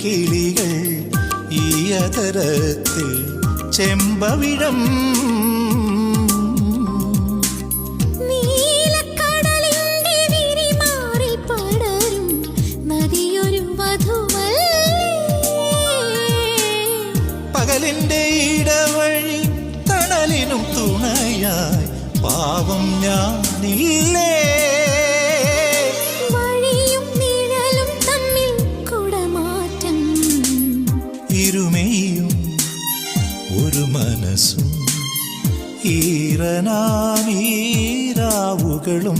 കിളികൾ ഈ അതരത്തിൽ ചെമ്പവിഴം പകലിന്റെ ഇടവഴി തണലിനും തുണയായി പാവം ഞാനില്ലേ വഴിയും നിഴലും തമ്മിൽ കുടമാറ്റം ഇരുമയും ഒരു മനസ്സും ഈറനാമീരാവുകളും